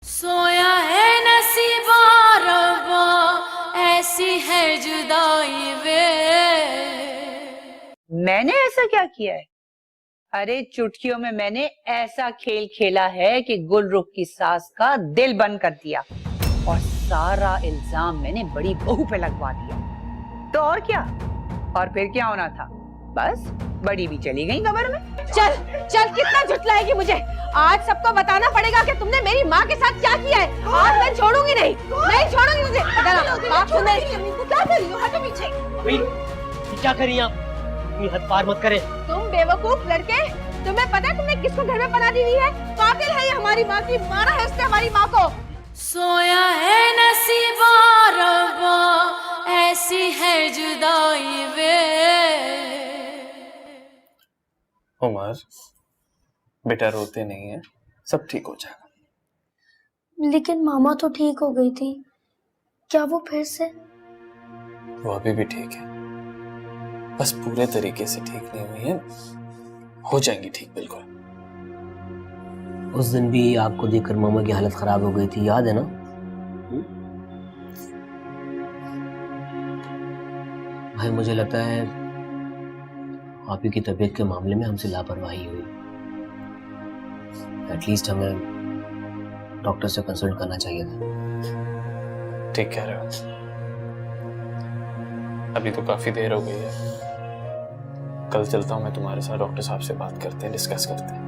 सोया है नसीबा रब्बा, ऐसी है जुदाई वे। मैंने ऐसा क्या किया है? अरे चुटकियों में मैंने ऐसा खेल खेला है कि गुलरुख की सास का दिल बंद कर दिया और सारा इल्जाम मैंने बड़ी बहू पे लगवा दिया। तो और क्या? और फिर क्या होना था? बस बड़ी भी चली गई कब्र में। चल चल, कितना झुठलाएगी मुझे? आज सबको बताना पड़ेगा कि तुमने मेरी माँ के साथ क्या किया है। आज मैं छोड़ूंगी नहीं, नहीं छोड़ूंगी तुझे। बाप सुन रही है, क्या कर रही हो? हटो पीछे। क्या करी आप? इतनी हद पार मत करें। तुम बेवकूफ लड़के, तुम्हें पता है तुमने किसको घर में पना दी हुई है? कातिल है ये हमारी माँ की, मारा है उसने हमारी माँ को। सोया है नसीबा रब्बा, ऐसी है जुदाई वे। उमर, बेटा रोते नहीं है, सब ठीक हो जाएगा। लेकिन मामा तो ठीक हो गई थी, क्या वो फिर से? वो अभी भी ठीक है, बस पूरे तरीके से ठीक नहीं हुई है। हो जाएंगी ठीक बिल्कुल। उस दिन भी आपको देखकर मामा की हालत खराब हो गई थी, याद है ना? भाई मुझे लगता है आप ही की तबीयत के मामले में हमसे लापरवाही हुई। एटलीस्ट हमें डॉक्टर से कंसल्ट करना चाहिए था। ठीक कह रहे हो, अभी तो काफी देर हो गई है। कल चलता हूँ मैं तुम्हारे साथ, डॉक्टर साहब से बात करते हैं, डिस्कस करते हैं।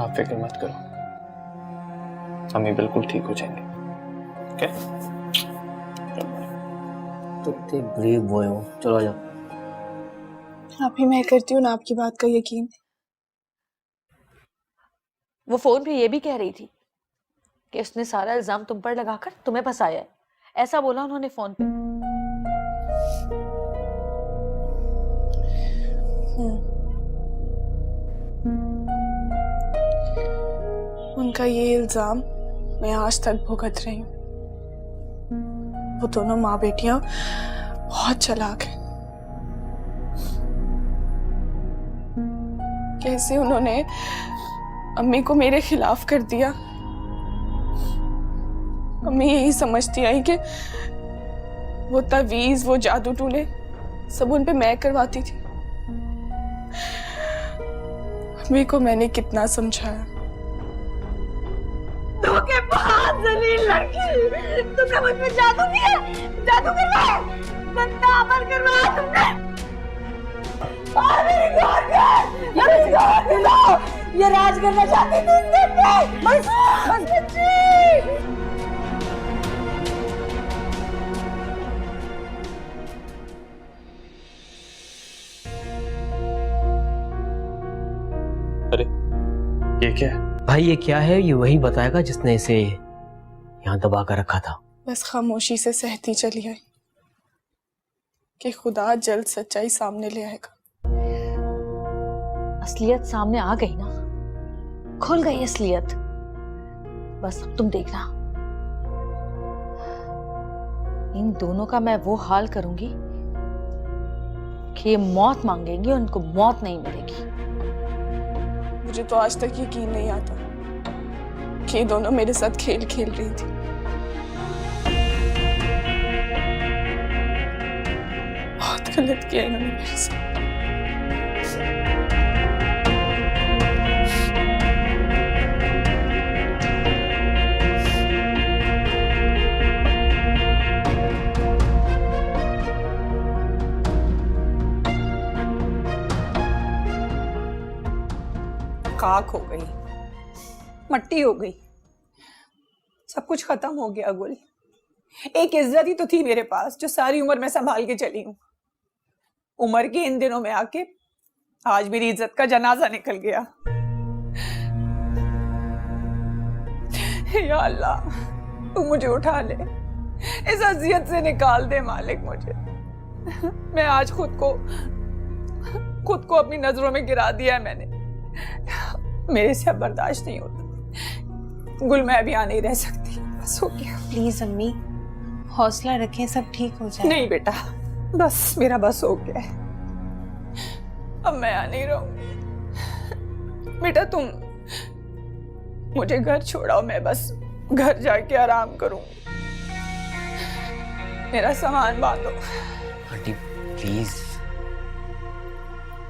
आप फिक्र मत करो, हम बिल्कुल ठीक हो जाएंगे। ओके? तो इतने ब्रेव बॉय हो, चलो आ जाओ। आप ही मैं करती हूँ ना आपकी बात का यकीन। वो फोन पे ये भी कह रही थी कि उसने सारा इल्जाम तुम पर लगाकर तुम्हें फंसाया है, ऐसा बोला उन्होंने फोन पे। उनका ये इल्जाम मैं आज तक भुगत रही हूँ। वो दोनों माँ बेटियां बहुत चालाक हैं। कैसे उन्होंने अम्मी को मेरे खिलाफ कर दिया। अम्मी यही समझती आई कि वो तवीज, वो जादू टूने सब उन पे मैं करवाती थी। अम्मी को मैंने कितना समझाया। धोखेबाज जलील लड़की, तुमने मुझ पे जादू किया, जादू करवाया, गंदा अमल करवाया तुमने। ये राज करना चाहती थी इसके पे। बस बस बच्ची। अरे ये क्या है? भाई ये क्या है? ये वही बताएगा जिसने इसे यहाँ दबा कर रखा था। बस खामोशी से सहती चली आई कि खुदा जल्द सच्चाई सामने ले आएगा। असलियत सामने आ गई ना, खुल गई असलियत। बस अब तुम देखना, इन दोनों का मैं वो हाल करूंगी कि ये मौत मांगेंगे, उनको मौत नहीं मिलेगी। मुझे तो आज तक यकीन नहीं आता कि ये दोनों मेरे साथ खेल खेल रही थी। बहुत गलत किया इन्होंने मेरे साथ। खाक हो गई, मट्टी हो गई, सब कुछ खत्म हो गया। गुल, एक इज्जत ही तो थी मेरे पास जो सारी उम्र मैं संभाल के चली हूँ। उम्र के इन दिनों में आके आज मेरी इज्जत का जनाजा निकल गया। या अल्लाह, तू मुझे उठा ले, इस अजियत से निकाल दे मालिक मुझे। मैं आज खुद को अपनी नजरों में गिरा दिया है मैंने। मेरे से अब बर्दाश्त नहीं होता। गुल, मैं अभी यहाँ नहीं रह सकती, बस हो गया। प्लीज अम्मी, हौसला रखें, सब ठीक हो जाए। नहीं बेटा, बस मेरा बस हो गया है, अब मैं यहाँ नहीं रहूंगी। बेटा मुझे घर छोड़ाओ, मैं बस घर जाके आराम करूंगी। मेरा सामान बांधो। Aunty please.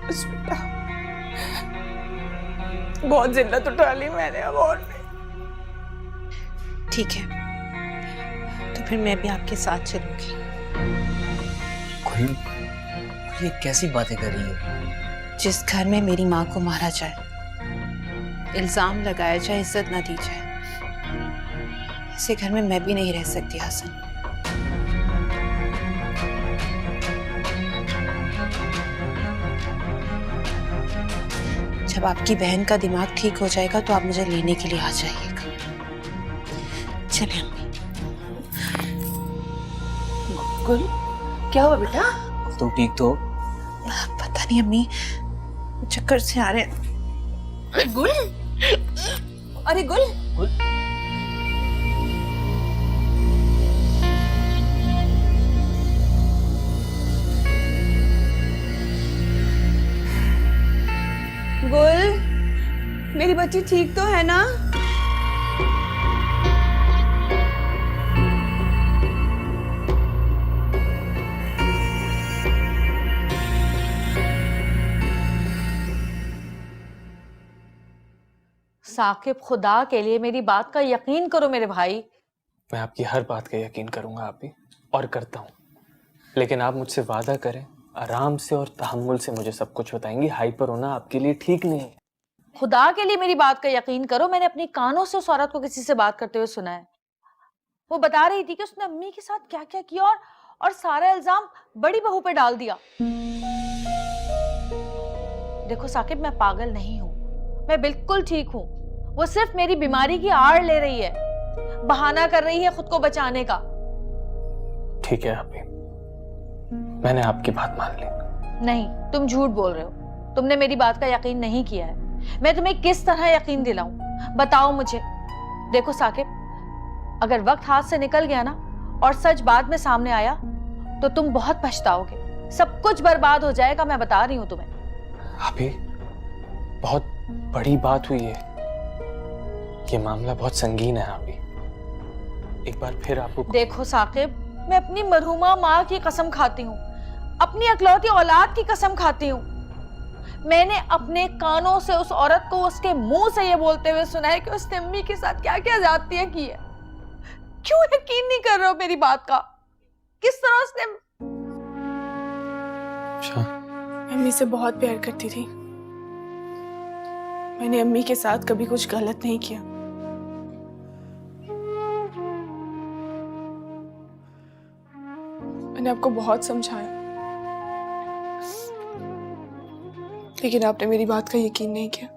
बस बेटा, बहुत जिल्लत उठा ली मैंने अब और नहीं। ठीक है, तो फिर मैं भी आपके साथ चलूंगी। गुल, ये कैसी बातें कर रही है? जिस घर में मेरी माँ को मारा जाए, इल्जाम लगाया जाए, इज्जत ना दी जाए, ऐसे घर में मैं भी नहीं रह सकती हसन। जब आपकी बहन का दिमाग ठीक हो जाएगा तो आप मुझे लेने के लिए आ जाइएगा। चलिए अम्मी। गुल, क्या हुआ बेटा? तुम ठीक तो हो? पता नहीं अम्मी, चक्कर से आ रहे हैं। गुल, अरे गुल, गुल, मेरी बच्ची ठीक तो है ना? साकिब, खुदा के लिए मेरी बात का यकीन करो मेरे भाई। मैं आपकी हर बात का यकीन करूंगा आप भी, और करता हूँ, लेकिन आप मुझसे वादा करें, आराम से और तहम्मुल से मुझे सब कुछ बताएंगी। हाइपर होना आपके लिए ठीक नहीं है। खुदा के लिए मेरी बात का यकीन करो, मैंने अपनी कानों से उस औरत को किसी से बात करते हुए सुना है। वो बता रही थी कि उसने अम्मी के साथ क्या क्या किया और सारा इल्जाम बड़ी बहू पे डाल दिया। देखो साकिब, मैं पागल नहीं हूं, मैं बिल्कुल ठीक हूं। वो सिर्फ मेरी बीमारी की आड़ ले रही है, बहाना कर रही है खुद को बचाने का। ठीक है आप भी, मैंने आपकी बात मान ली। नहीं, तुम झूठ बोल रहे हो, तुमने मेरी बात का यकीन नहीं किया है। मैं तुम्हें किस तरह यकीन दिलाऊं, बताओ मुझे। देखो साकिब, अगर वक्त हाथ से निकल गया ना और सच बाद में सामने आया तो तुम बहुत पछताओगे, सब कुछ बर्बाद हो जाएगा, मैं बता रही हूं तुम्हें। अभी बहुत बड़ी बात हुई है, ये मामला बहुत संगीन है। अभी एक बार फिर आपको देखो साकिब, मैं अपनी मरहूमा माँ की कसम खाती हूँ, अपनी अकलौती औलाद की कसम खाती हूँ। मैंने अपने कानों से उस औरत को उसके मुंह से ये बोलते हुए सुना है कि उसने अम्मी के साथ क्या क्या ज्यादतियां की है। क्यों यकीन नहीं कर रहे हो मेरी बात का? किस तरह उसने अम्मी से बहुत प्यार करती थी। मैंने अम्मी के साथ कभी कुछ गलत नहीं किया। मैंने आपको बहुत समझाया, लेकिन आपने मेरी बात का यकीन नहीं किया।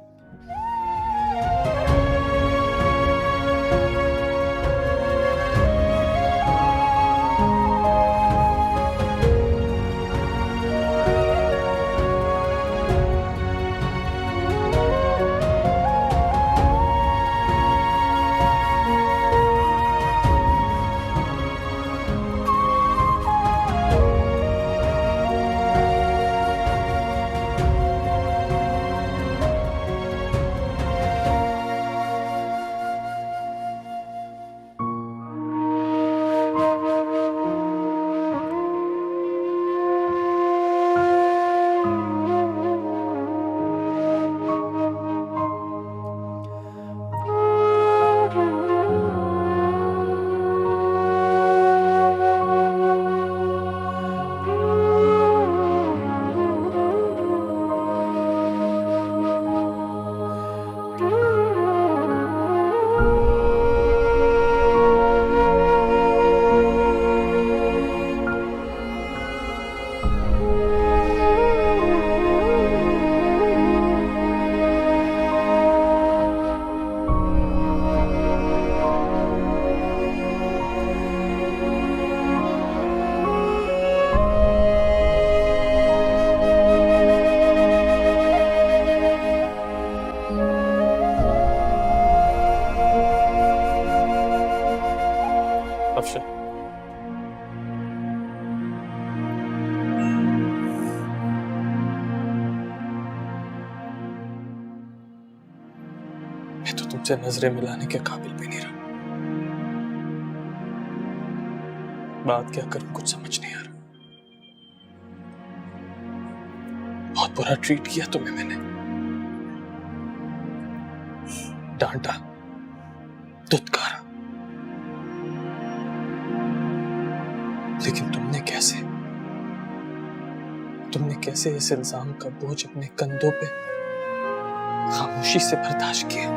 अफशर, मैं तो तुम तुमसे नजरें मिलाने के काबिल भी नहीं रहा। बात क्या करूं, कुछ समझ नहीं आ रहा। बहुत बुरा ट्रीट किया तुम्हें मैंने, डांटा, दुत्कारा, लेकिन तुमने कैसे इस इल्जाम का बोझ अपने कंधों पे खामोशी से बर्दाश्त किया?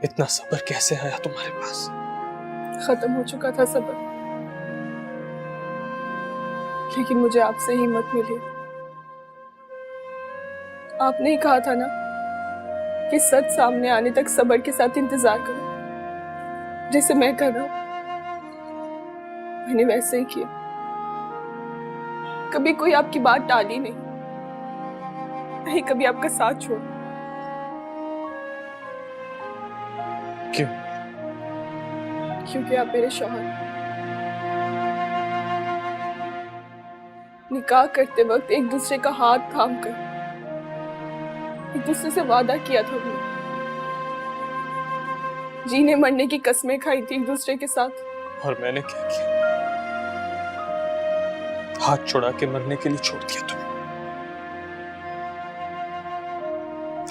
इतना सब्र कैसे आया तुम्हारे पास? खत्म हो चुका था सब्र, लेकिन मुझे आपसे हिम्मत मिली। आपने ही कहा था ना कि सच सामने आने तक सब्र के साथ इंतजार करो, जैसे मैं कर रहा हूं। मैंने वैसे ही किया, कभी कोई आपकी बात टाली नहीं, कभी आपका साथ छोड़। क्यों? क्योंकि आप मेरे शौहर। निकाह करते वक्त एक दूसरे का हाथ थाम कर एक दूसरे से वादा किया था हमने, जीने मरने की कस्में खाई थी एक दूसरे के साथ। और मैंने क्या किया? हाथ छुड़ा के मरने के लिए छोड़ दिया तुम्हें।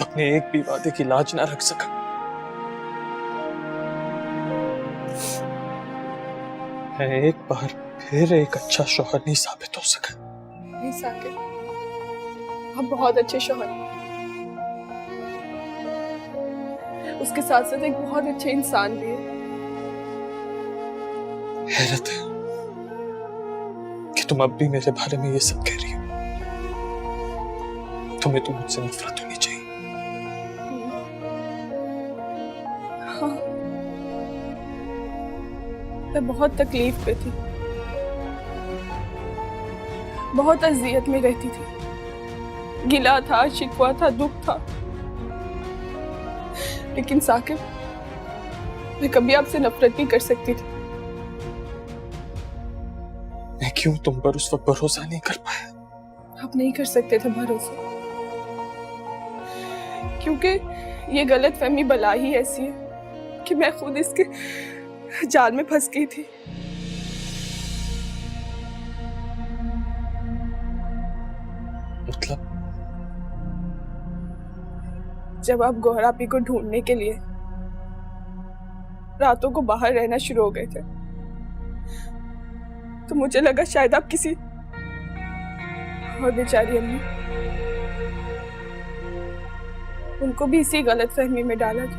अपने एक भी वादे की लाज ना रख सका। मैं एक बार फिर एक अच्छा शौहर नहीं साबित हो सका। नहीं साकिब, आप बहुत अच्छे शौहर हैं। उसके साथ साथ एक बहुत अच्छे इंसान भी है। हैरत है कि तुम अब भी मेरे बारे में ये सब कह रही हो। तुम्हें तो मुझसे नफरत होनी चाहिए। हाँ, मैं बहुत तकलीफ पे थी, बहुत अजियत में रहती थी। गिला था, शिकवा था, दुख था। लेकिन साकिब, मैं कभी आपसे नफरत नहीं कर सकती थी। मैं क्यों तुम पर उस वक्त भरोसा नहीं कर पाया? आप नहीं कर सकते थे भरोसा, क्योंकि ये गलतफहमी बला ही ऐसी है कि मैं खुद इसके जाल में फंस गई थी। मतलब? जब आप गोहरापी को ढूंढने के लिए रातों को बाहर रहना शुरू हो गए थे, तो मुझे लगा शायद आप किसी और बेचारी अम्मी, उनको भी इसी गलतफहमी में डाला था।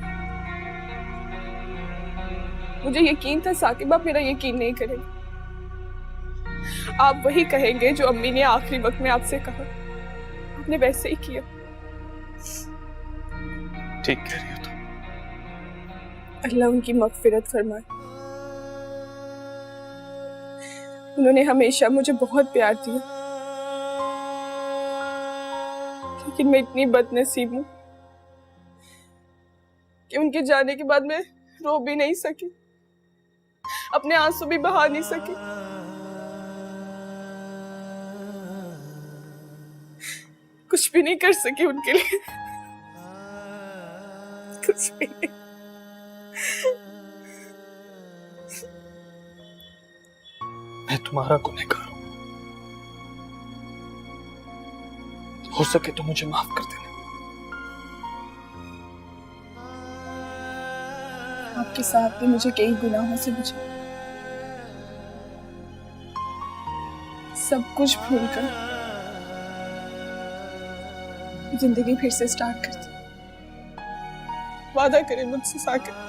मुझे यकीन था साकिब आप मेरा यकीन नहीं करेंगे। आप वही कहेंगे जो अम्मी ने आखिरी वक्त में आपसे कहा। आपने वैसे ही किया। ठीक कह रही हो तुम। अल्लाह उनकी मगफिरत फरमाए। उन्होंने हमेशा मुझे बहुत प्यार दिया, लेकिन मैं इतनी बदनसीब हूं कि उनके जाने के बाद मैं रो भी नहीं सकी, अपने आंसू भी बहा नहीं सकी। कुछ भी नहीं कर सकी उनके लिए, कुछ भी नहीं। मैं तुम्हारा गुनहगार हूं। हो सके तो मुझे माफ कर देना। आपके साथ भी मुझे कई गुनाहों से बचा। सब कुछ भूलकर जिंदगी फिर से स्टार्ट करती। वादा करें मुझसे साकिब।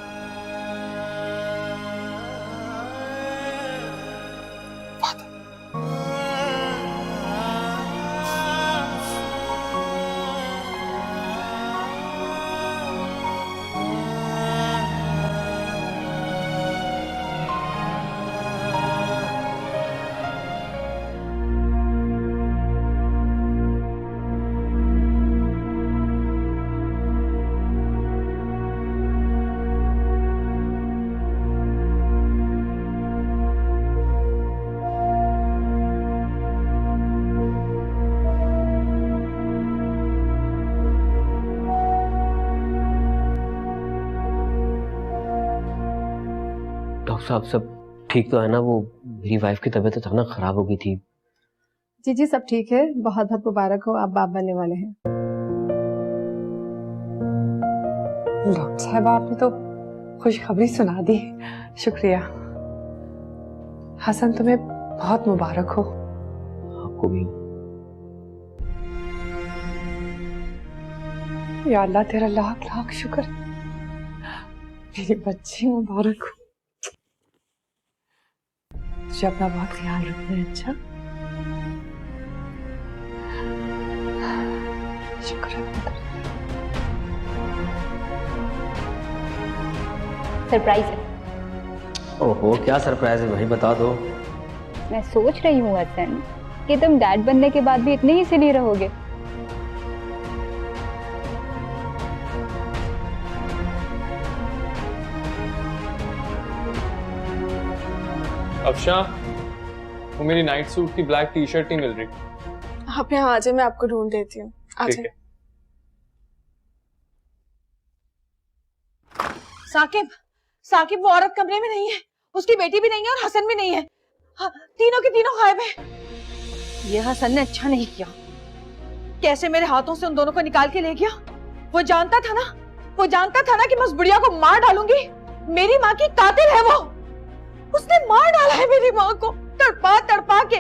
डॉक्टर साहब सब ठीक तो है ना? वो मेरी वाइफ की तबीयत तो ना खराब हो गई थी। जी जी सब ठीक है, बहुत बहुत मुबारक हो, आप बाप बनने वाले हैं। डॉक्टर साहब आपने तो खुशखबरी सुना दी, शुक्रिया। हसन तुम्हें बहुत मुबारक हो। आपको भी। या अल्लाह तेरा लाख लाख शुक्र, मेरी बच्ची मुबारक हो। तुझे अपना बहुत ख्याल रखना है, अच्छा? शुक्र है। सरप्राइज है। ओहो, क्या सरप्राइज है भाई, बता दो। मैं सोच रही हूँ हसन कि तुम डैड बनने के बाद भी इतने ही सिली रहोगे। अफशा, वो मेरी नाइट सूट की ब्लैक टी शर्ट नहीं मिल रही। आप यहाँ आ जाए, मैं आपको ढूंढ देती हूँ। आ ठीक जाए। है। साकिब, साकिब वो औरत कमरे में नहीं है, उसकी बेटी भी नहीं है और हसन भी नहीं है। हाँ, तीनों के तीनों गायब हैं। ये हसन ने अच्छा नहीं किया, कैसे मेरे हाथों से उन दोनों को निकाल के ले गया। वो जानता था ना कि मैं उस बुढ़िया को मार डालूंगी। मेरी माँ की कातिल है वो, उसने मार डाला है मेरी माँ को तड़पा तड़पा के।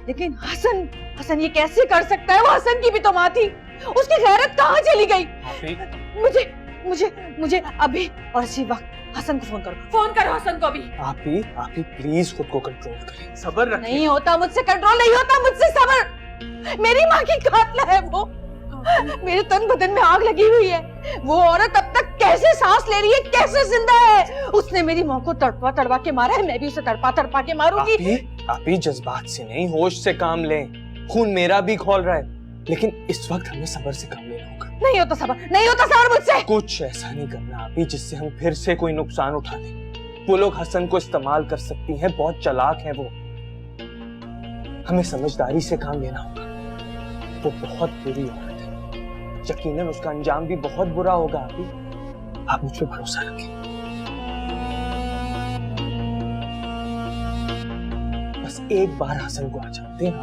लेकिन हसन ये कैसे कर सकता है? वो हसन की भी तो माँ थी, उसकी गैरत कहाँ चली गई? मुझे अभी और इसी वक्त हसन को फोन करो हसन को अभी। आप ही प्लीज खुद को कंट्रोल करें, सब्र रखें। नहीं होता मुझसे कंट्रोल, नहीं होता मुझसे सब्र। मेरी माँ की कातिल है वो, मेरे तन बदन में आग लगी हुई है। वो औरत अब तक कैसे सांस ले रही है, कैसे जिंदा है? उसने मेरी माँ को तड़पा तड़पा के मारा है, मैं भी उसे तड़पा तड़पा के मारूंगी। आप ही जज्बात से नहीं, होश से काम लें। खून मेरा भी खौल रहा है, लेकिन इस वक्त हमें सब्र से काम लेना होगा। नहीं होता सब्र मुझसे। कुछ ऐसा नहीं करना आप ही जिससे हम फिर से कोई नुकसान उठा दें। वो लोग हसन को इस्तेमाल कर सकती हैं, बहुत चालाक हैं वो। हमें समझदारी से काम लेना होगा। वो बहुत बुरी औरत है, यकीनन उसका अंजाम भी बहुत बुरा होगा। आप मुझ पर भरोसा रखें। बस एक बार हसन को आ जाते हैं,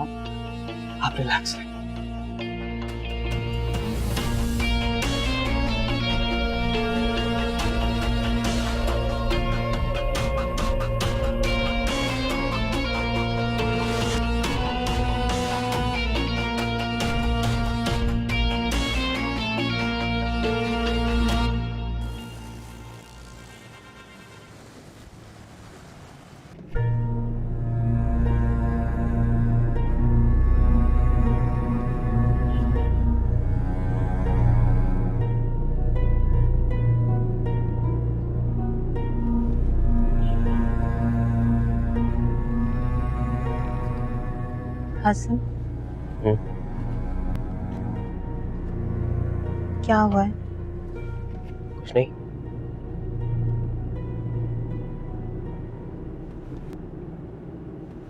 आप रिलैक्स रहें। हसन, क्या हुआ है? कुछ नहीं।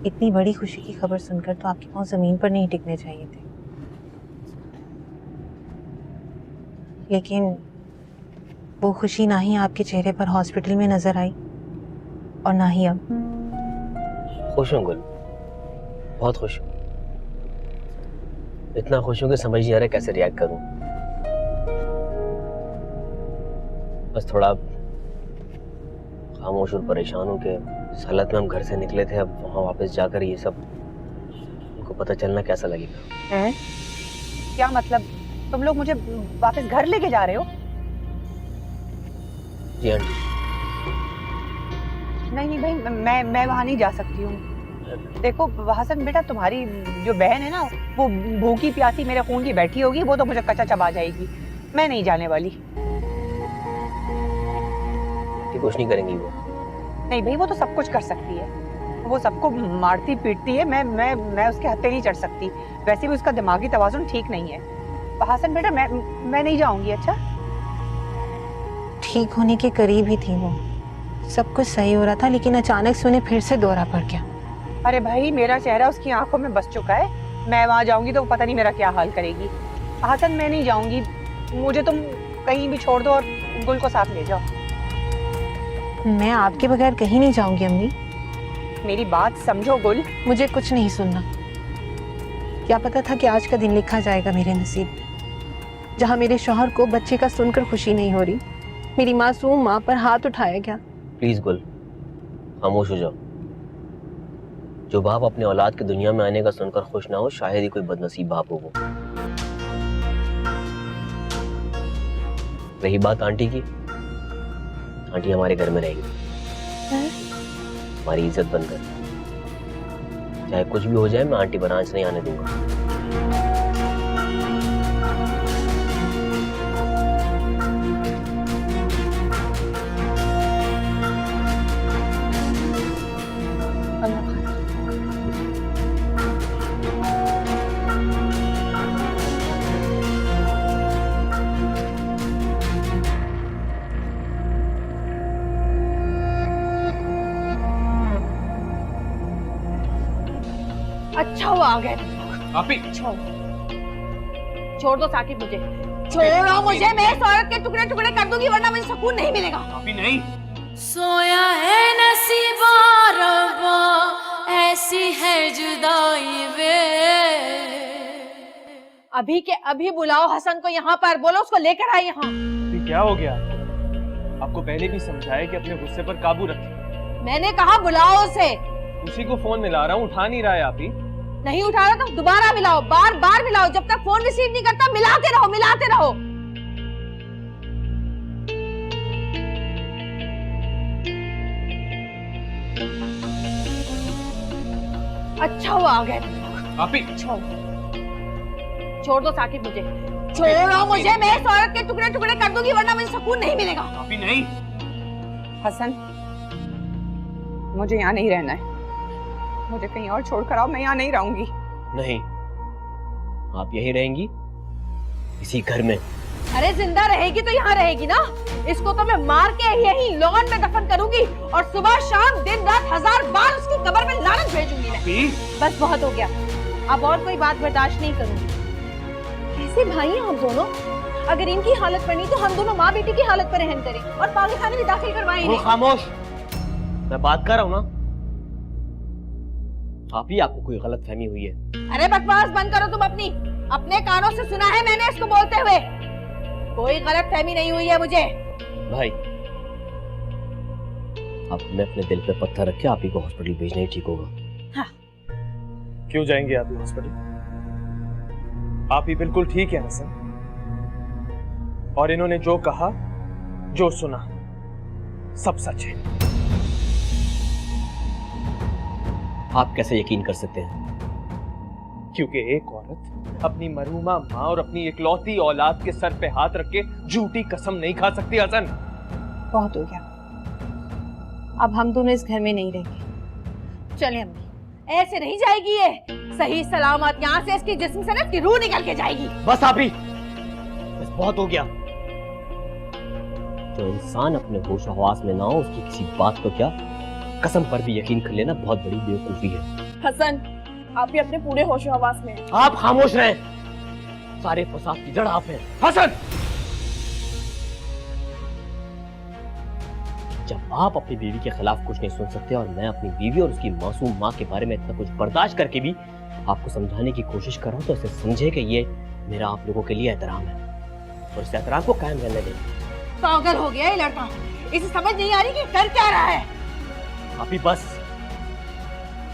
इतनी बड़ी खुशी की खबर सुनकर तो आपके पांव जमीन पर नहीं टिकने चाहिए थे, लेकिन वो खुशी ना ही आपके चेहरे पर हॉस्पिटल में नजर आई और ना ही अब। खुश हूँ गुल, बहुत खुश हूँ। इतना खुश हूँ कि समझ नहीं आ रहा कैसे रिएक्ट करूँ। बस थोड़ा खामोश और परेशान हूँ कि इस हालत में हम घर से निकले थे, अब वहाँ वापस जाकर ये सब उनको पता चलना कैसा लगेगा। हैं? क्या मतलब? तुम लोग मुझे वापस घर लेके जा रहे हो? जी आंटी। नहीं भाई, मैं वहाँ नहीं जा सकती हूँ। देखो हसन बेटा, तुम्हारी जो बहन है ना, वो भूखी प्यासी मेरे खून की बैठी होगी, वो तो मुझे कच्चा चबा जाएगी। मैं नहीं जाने वाली। कुछ नहीं करेंगी वो। नहीं भाई, वो तो सब कुछ कर सकती है, वो सबको मारती पीटती है। मैं उसके हत्थे नहीं चढ़ सकती। वैसे भी उसका दिमागी तवाज़ुन ठीक नहीं है। हसन बेटा, मैं नहीं जाऊंगी। अच्छा, ठीक होने के करीब ही थी वो, सब कुछ सही हो रहा था, लेकिन अचानक से उन्हें फिर से दौरा पड़ गया। अरे भाई, मेरा चेहरा उसकी आंखों में बस चुका है। मैं वहां जाऊंगी तो पता नहीं मेरा क्या हाल करेगी। हसन, मैं नहीं जाऊंगी, मुझे तुम कहीं भी छोड़ दो और गुल को साथ ले जाओ। मैं आपके बगैर कहीं नहीं जाऊंगी अम्मी। मेरी बात समझो गुल। मुझे कुछ नहीं सुनना। क्या पता था कि आज का दिन लिखा जाएगा मेरे नसीब में, जहां मेरे शौहर को बच्चे का सुनकर खुशी नहीं हो रही, मेरी मासूम माँ पर हाथ उठाया गया। प्लीज गुल, खामोश हो जाओ। जो बाप अपने औलाद की दुनिया में आने का सुनकर खुश ना हो, शायद ही कोई बदनसीब बाप हो वो। रही बात आंटी की, आंटी हमारे घर में रहेगी, हमारी इज्जत बनकर। चाहे कुछ भी हो जाए, मैं आंटी बनांच नहीं आने दूंगा। अच्छा हुआ आ गए। आपी छोड़ दो साकिब मुझे, छोड़ो मुझे। मैं इस औरत के टुकड़े टुकड़े कर दूंगी, वरना मुझे सुकून नहीं मिलेगा। आपी नहीं। सोया है नसीबा रब्बा, ऐसी है जुदाई वे। अभी के अभी बुलाओ हसन को यहाँ पर, बोलो उसको लेकर आए यहाँ। क्या हो गया आपको? पहले भी समझाया कि अपने गुस्से पर काबू रखें। मैंने कहा बुलाओ उसे। उसी को फोन मिला रहा हूँ, उठा नहीं रहा है। आप ही नहीं उठा रहा तो दोबारा मिलाओ, बार बार मिलाओ। जब तक फोन रिसीव नहीं करता मिलाते रहो, मिलाते रहो। अच्छा हुआ आ गए। आप ही छोड़ दो साकिब मुझे, छोड़ो मुझे। मैं इस औरत के टुकड़े टुकड़े कर दूंगी, वरना मुझे सुकून नहीं मिलेगा। आप ही नहीं। हसन, मुझे यहाँ नहीं रहना है, मुझे कहीं और छोड़कर आओ। मैं यहाँ नहीं रहूंगी। नहीं, आप यहीं रहेंगी, इसी घर में। अरे जिंदा रहेगी तो यहाँ रहेगी ना। इसको तो मैं मार के यही लॉन में दफन करूंगी, और सुबह शाम दिन रात 1000 बार उसकी कब्र में लानत भेजूंगी मैं। बस बहुत हो गया, अब और कोई बात बर्दाश्त नहीं करूंगी। कैसे भाई हैं आप दोनों? अगर इनकी हालत बनी तो हम दोनों माँ बेटी की हालत पर रहम करें और पागलखाने में दाखिल करवाएं इन्हें। खामोश, मैं बात कर रहा हूँ ना। आप ही, आपको कोई गलत फहमी हुई है। अरे बकवास बंद करो तुम अपनी। अपने कानों से सुना है मैंने इसको बोलते हुए। कोई गलत फहमी नहीं हुई है मुझे। भाई, आप मैं अपने दिल पे पत्थर रख के आप ही को हॉस्पिटल भेजना ही ठीक होगा। हाँ। क्यों जाएंगे आप हॉस्पिटल? आप ही बिल्कुल ठीक है हसन, और इन्होंने जो कहा, जो सुना, सब सच है। आप कैसे यकीन कर सकते हैं? क्योंकि एक औरत अपनी मरहूमा माँ और अपनी इकलौती औलाद के सर पे हाथ रख के झूठी कसम नहीं खा सकती। हसन, बहुत हो गया, अब हम दोनों इस घर में नहीं रहेंगे। चले अम्मी, ऐसे नहीं जाएगी ये सही सलामत। यहाँ से इसकी जिस्म से ना इसकी रूह निकल के जाएगी। बस आप ही, बस बहुत हो गया। जो इंसान अपने होश हवास में ना हो, उसकी किसी बात को क्या कसम पर भी यकीन कर लेना बहुत बड़ी बेवकूफी है। हसन, आप भी अपने पूरे होश हवास में हैं। आप खामोश रहें, सारे फसाद की जड़ आप हैं। हसन, जब आप अपनी बीवी के खिलाफ कुछ नहीं सुन सकते और मैं अपनी बीवी और उसकी मासूम माँ के बारे में इतना कुछ बर्दाश्त करके भी आपको समझाने की कोशिश कर रहा हूँ, तो इसे समझे कि ये मेरा आप लोगों के लिए एहतराम है, और इस एहतराम को कायम रहने दें। पागल हो गया ये लड़का, इसे समझ नहीं आ रही कि कर क्या रहा है। आप ही बस,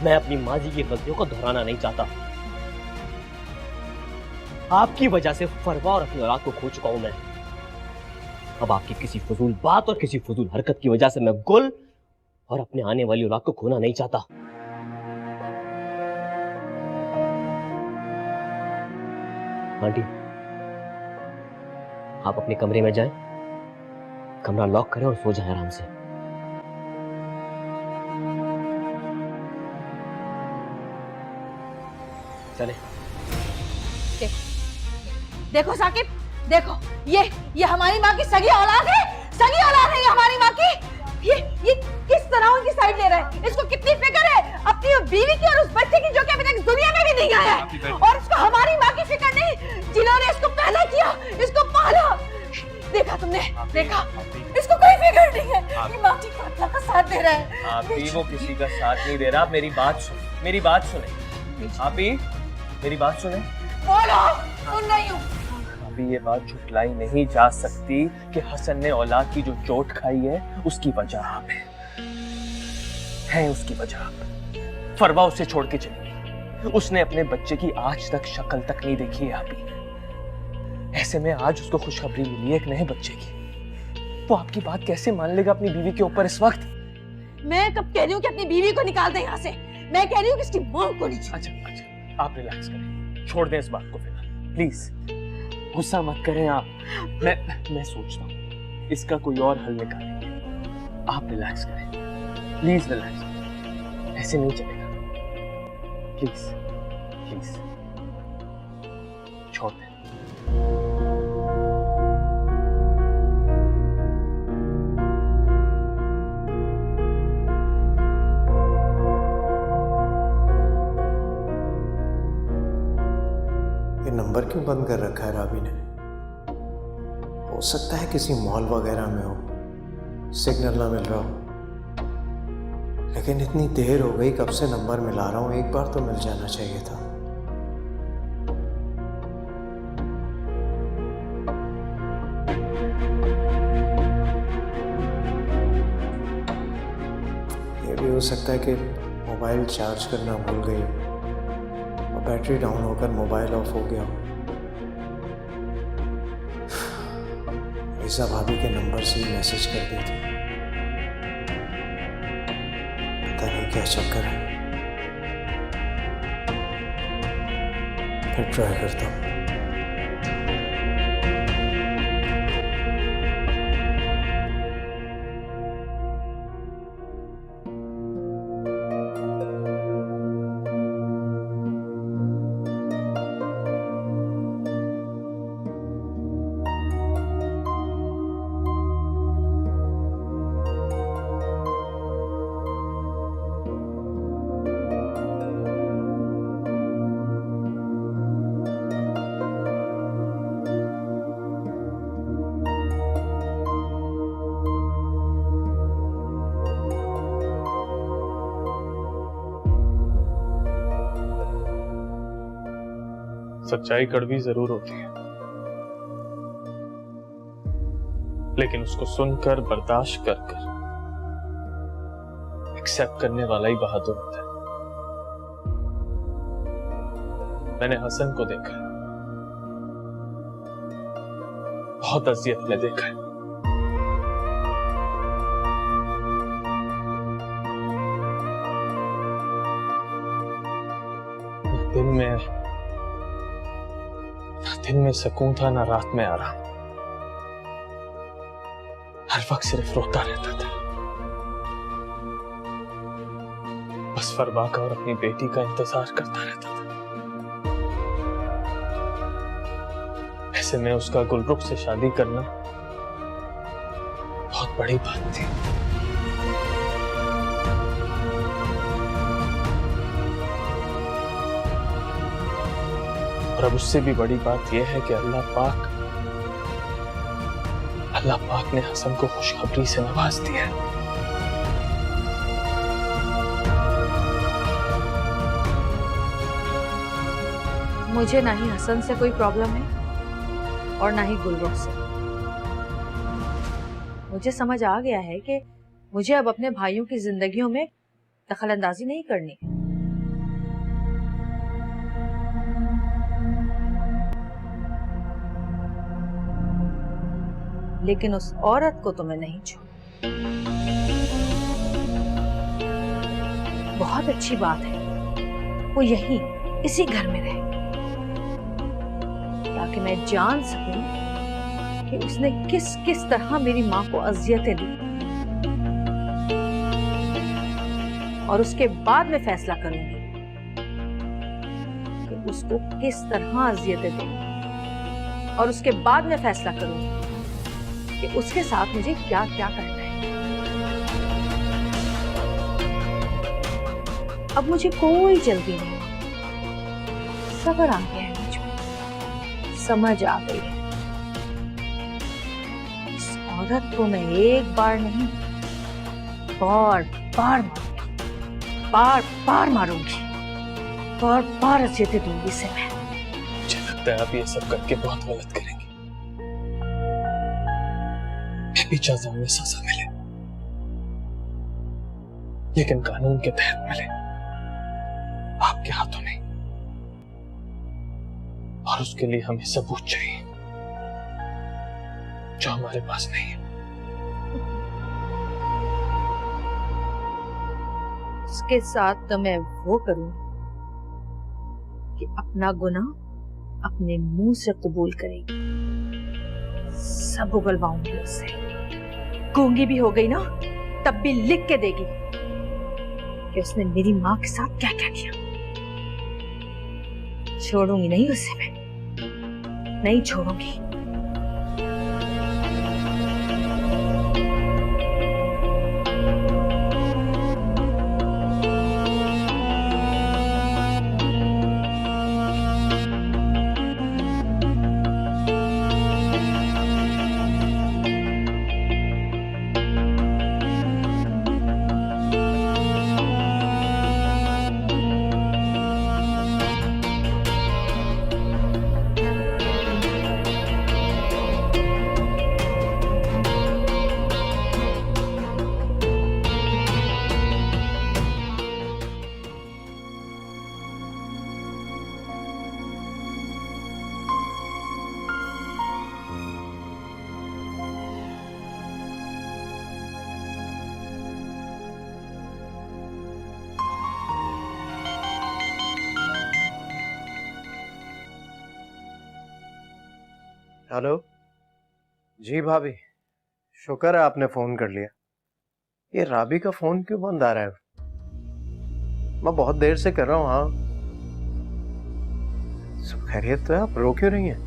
मैं अपनी माजी की गलतियों को दोहराना नहीं चाहता। आपकी वजह से फरवा और अपनी औलाद को खो चुका हूं मैं। अब आपकी किसी फजूल बात और किसी फजूल हरकत की वजह से मैं गुल और अपने आने वाली औलाद को खोना नहीं चाहता। आंटी, आप अपने कमरे में जाएं, कमरा लॉक करें और सो जाएं आराम से। चले। देखो साकिब, देखो ये हमारी माँ की सगी औलाद है, सगी औलाद है ये हमारी माँ की। ये किस तरह उनकी साइड ले रहा है। इसको कितनी फिक्र है अपनी बीवी की और उस बच्चे की जो कि अभी तक दुनिया में भी नहीं आया है, और इसको हमारी माँ की फिक्र नहीं जिन्होंने इसको पैदा किया, इसको पाला। देखा तुमने देखा, इसको कोई फिक्र नहीं है, ये माँ की कातला का साथ दे रहा है। आपी वो किसी का साथ नहीं दे रहा। आप मेरी बात सुने, मेरी बात सुने। आपी मेरी बात सुने। बोलो, सुन रही हूँ। अभी ये बात झुटलाई नहीं जा सकती कि हसन ने औलाद की जो चोट खाई है उसकी वजह आप है उसकी वजह आप। फरवा उसे छोड़ के चली गई। उसने अपने बच्चे की आज तक शक्ल तक नहीं देखी है आपी। ऐसे में आज उसको खुशखबरी मिली है एक नए बच्चे की। वो आपकी बात कैसे मान लेगा अपनी बीवी के ऊपर इस वक्त? मैं कब कह रही हूँ कि अपनी बीवी को निकाल दे यहाँ से। मैं कह रही हूँ कि इसकी माँ को नहीं। अच्छा आप रिलैक्स करें, छोड़ दें इस बात को फिलहाल प्लीज। गुस्सा मत करें आप। मैं सोचता हूँ इसका कोई और हल निकालेंगे। आप रिलैक्स करें प्लीज, रिलैक्स करें। ऐसे नहीं चलेगा प्लीज प्लीज, छोड़ दें। ये नंबर क्यों बंद कर रखा है राबी ने? हो सकता है किसी मॉल वगैरह में हो, सिग्नल ना मिल रहा हो। लेकिन इतनी देर हो गई, कब से नंबर मिला रहा हूँ, एक बार तो मिल जाना चाहिए था। ये भी हो सकता है कि मोबाइल चार्ज करना भूल गई हो और बैटरी डाउन होकर मोबाइल ऑफ हो गया हो। ईसा भाभी के नंबर से ही मैसेज कर दी थी। पता नहीं क्या चक्कर है। फिर ट्राई करता हूँ। सच्चाई कड़वी जरूर होती है, लेकिन उसको सुनकर बर्दाश्त कर एक्सेप्ट करने वाला ही बहादुर होता है। मैंने हसन को देखा, बहुत अजियत में देखा है। दिन में सुकून था, ना रात में आराम। हर वक्त सिर्फ रोता रहता था, बस फरवा का और अपनी बेटी का इंतजार करता रहता था। ऐसे में उसका गुलरुख से शादी करना बहुत बड़ी बात थी। और अब उससे भी बड़ी बात यह है कि अल्लाह पाक ने हसन को खुशखबरी से नवाज दिया है। मुझे ना ही हसन से कोई प्रॉब्लम है और ना ही गुलरुख से। मुझे समझ आ गया है कि मुझे अब अपने भाइयों की जिंदगियों में दखलंदाजी नहीं करनी है। लेकिन उस औरत को तो मैं नहीं छोड़। बहुत अच्छी बात है वो यहीं इसी घर में रहे, ताकि मैं जान सकूं कि उसने किस किस तरह मेरी मां को अजियतें दी, और उसके बाद मैं फैसला करूंगी कि उसको किस तरह अजियतें दूं, और उसके बाद मैं फैसला करूंगी कि उसके साथ मुझे क्या क्या करना है। अब मुझे कोई जल्दी नहीं, सब्र आ गया है मुझ में, समझ आ गई है। औरत को मैं एक बार नहीं बार बार मारूंगी, बार बार अजियतें दूंगी इसे मैं। मुझे लगता है आप ये सब करके बहुत गलत करेंगे। मैं भी चाहता हूँ सजा मिले, लेकिन कानून के तहत मिले, आपके हाथों नहीं। और उसके लिए हमें सबूत चाहिए जो हमारे पास नहीं है। उसके साथ तो मैं वो करूं कि अपना गुनाह अपने मुंह से कबूल करेगी, सब उगलवाऊंगी उससे। गूंगी भी हो गई ना, तब भी लिख के देगी कि उसने मेरी माँ के साथ क्या क्या किया। छोड़ूंगी नहीं उसे, मैं नहीं छोड़ूंगी। हेलो जी भाभी, शुक्र है आपने फोन कर लिया। ये राबी का फोन क्यों बंद आ रहा है? मैं बहुत देर से कर रहा हूँ। हाँ सब खैरियत तो है? आप रो क्यों रही हैं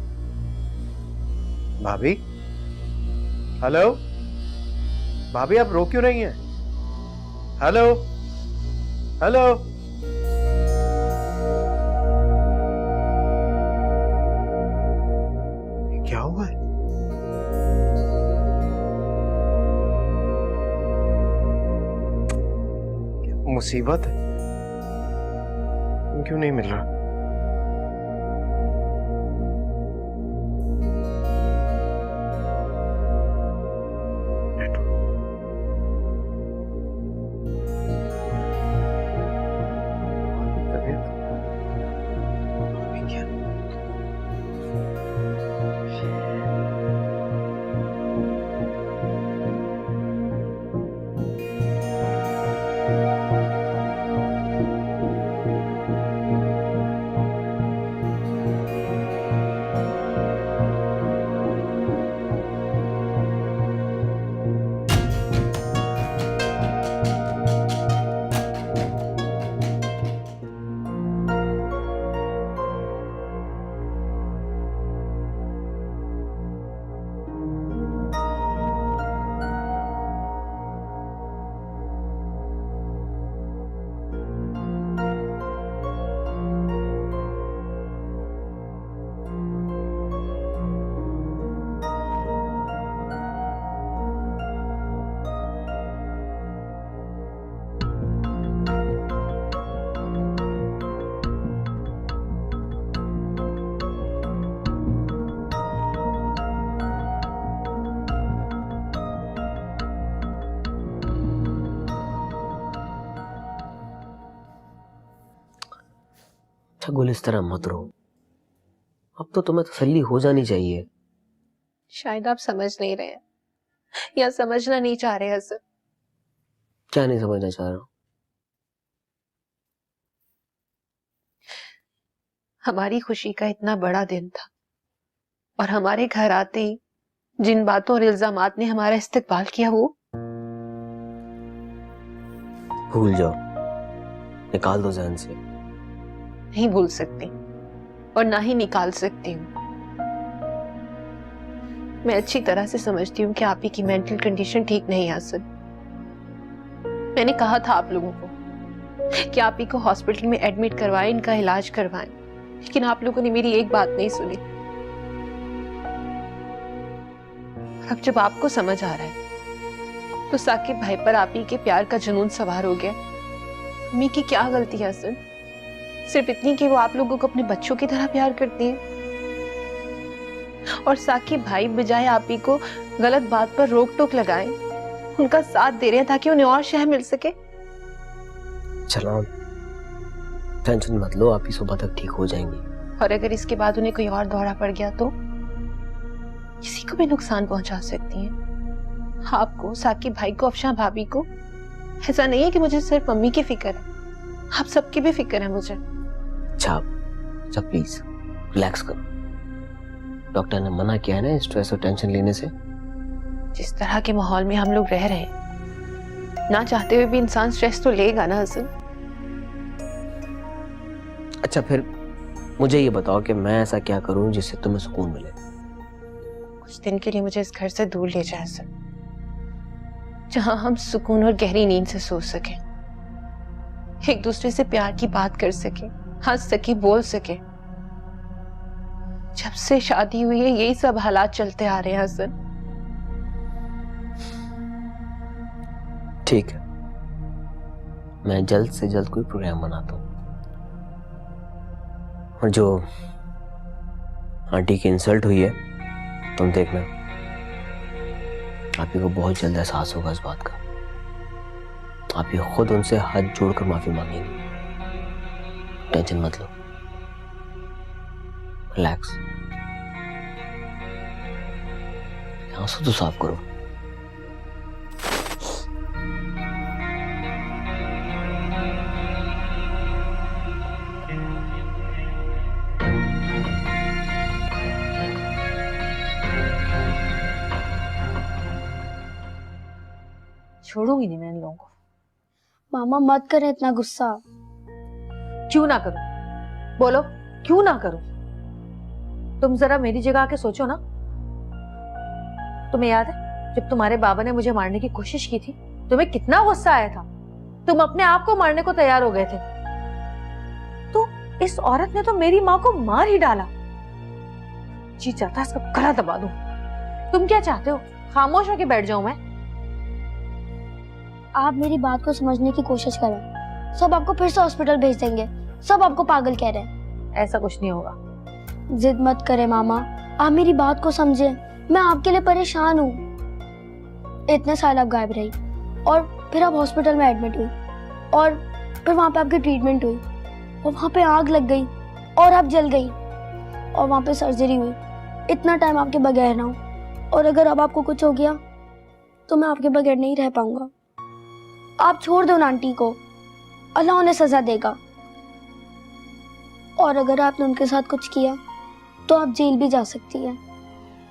भाभी? हेलो भाभी, आप रो क्यों रही हैं? हेलो हेलो क्या हुआ है? क्या मुसीबत है? क्यों नहीं मिल रहा? गुल इस तरह मत रो, अब तो तुम्हें तसल्ली हो जानी चाहिए। शायद आप समझ नहीं रहे हैं या समझना नहीं चाह रहे हसन। क्या नहीं समझना चाह रहा? हमारी खुशी का इतना बड़ा दिन था और हमारे घर आते ही जिन बातों और इल्जामात ने हमारा इस्तेकबाल किया वो भूल जाओ, निकाल दो ज़हन से। नहीं भूल सकती और ना ही निकाल सकती हूँ। मैं अच्छी तरह से समझती हूँ कि आप ही की मेंटल कंडीशन ठीक नहीं है हसन। मैंने कहा था आप लोगों को कि आप ही को हॉस्पिटल में एडमिट करवाएं, इनका इलाज करवाएं, लेकिन आप लोगों ने मेरी एक बात नहीं सुनी। अब जब आपको समझ आ रहा है तो साकिब भाई पर आप ही के प्यार का जुनून सवार हो गया। अम्मी की क्या गलती है असल? सिर्फ इतनी कि वो आप लोगों को अपने बच्चों की तरह प्यार करती है, और साकिब भाई बजाय आप ही को गलत बात पर रोक टोक लगाए उनका साथ दे रहे हैं ताकि उन्हें और शह मिल सके। चलो टेंशन मत लो, आप ही सुबह तक ठीक हो जाएंगी। और अगर इसके बाद उन्हें कोई और दौरा पड़ गया तो किसी को भी नुकसान पहुंचा सकती हैं, आपको, साकिब भाई को, अफशां भाभी को। ऐसा नहीं है कि मुझे सिर्फ मम्मी की फिक्र है, आप सबकी भी फिक्र है मुझे। अच्छा प्लीज रिलैक्स करो, डॉक्टर ने मना किया है ना स्ट्रेस और टेंशन लेने से। जिस तरह के माहौल में हम लोग रह रहे हैं, ना चाहते हुए भी इंसान स्ट्रेस तो लेगा ना हसन। अच्छा फिर मुझे ये बताओ कि मैं ऐसा क्या करूं जिससे तुम्हें सुकून मिले? कुछ दिन के लिए मुझे इस घर से दूर ले जाए हसन, जहां हम सुकून और गहरी नींद से सो सके, एक दूसरे से प्यार की बात कर सके, हंस सके, बोल सके। जब से शादी हुई है यही सब हालात चलते आ रहे हैं हसन। ठीक है, मैं जल्द से जल्द कोई प्रोग्राम बनाता हूँ। और जो आंटी की इंसल्ट हुई है, तुम देखना आप ही को बहुत जल्द एहसास होगा इस बात का। आप ही खुद उनसे हाथ जोड़कर माफी मांगेंगे। टेंशन मत लो, रिलैक्स, आंसू तो साफ करो। छोड़ूंगी नहीं मैं इन लोगों को। मामा मत करें इतना गुस्सा। क्यों ना करूं? बोलो क्यों ना करूं? तुम जरा मेरी जगह आके सोचो ना। तुम्हें याद है जब तुम्हारे बाबा ने मुझे मारने की कोशिश की थी, तुम्हें कितना गुस्सा आया था? तुम अपने आप को मारने को तैयार हो गए थे। तो इस औरत ने तो मेरी माँ को मार ही डाला। जी चाहता इसका गला दबा दूं। तुम क्या चाहते हो? खामोश होके बैठ जाऊं मैं? आप मेरी बात को समझने की कोशिश करें, सब आपको फिर से हॉस्पिटल भेज देंगे, सब आपको पागल कह रहे हैं। ऐसा कुछ नहीं होगा। जिद मत करें मामा, आप मेरी बात को समझें, मैं आपके लिए परेशान हूँ। इतने साल आप गायब रही, और फिर आप हॉस्पिटल में एडमिट हुई, और फिर वहाँ पे आपकी ट्रीटमेंट हुई, और वहाँ पे आग लग गई, और आप जल गई, और वहाँ पे सर्जरी हुई। इतना टाइम आपके बगैर ना हो, और अगर अब आपको कुछ हो गया तो मैं आपके बगैर नहीं रह पाऊंगा। आप छोड़ दो ना आंटी को, अल्लाह उन्हें सजा देगा। और अगर आपने उनके साथ कुछ किया तो आप जेल भी जा सकती हैं,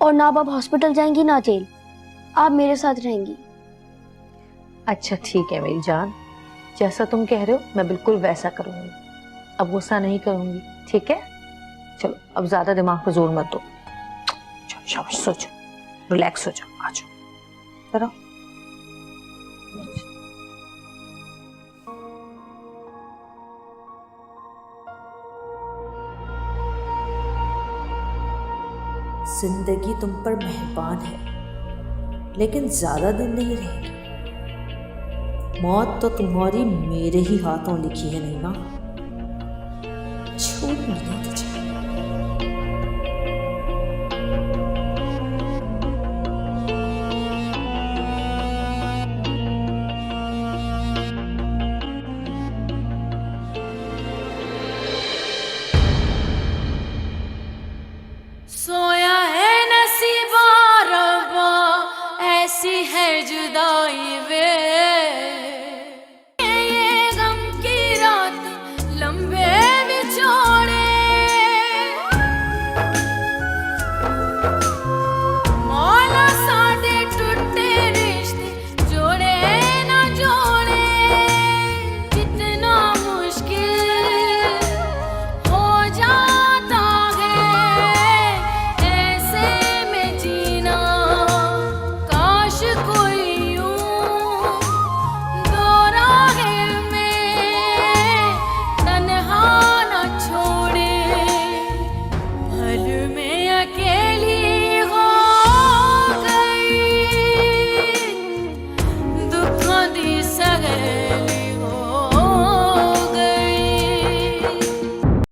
और ना आप हॉस्पिटल जाएंगी ना जेल, आप मेरे साथ रहेंगी। अच्छा ठीक है मेरी जान, जैसा तुम कह रहे हो मैं बिल्कुल वैसा करूंगी। अब गुस्सा नहीं करूंगी, ठीक है? चलो अब ज्यादा दिमाग पे जोर मत दो। चलो शाबाश, सो जाओ, रिलैक्स हो जाओ, आ जाओ जरा। जिंदगी तुम पर मेहरबान है, लेकिन ज्यादा दिन नहीं रहेगी। मौत तो तुम्हारी मेरे ही हाथों लिखी है, नहीं ना? छोड़ नहीं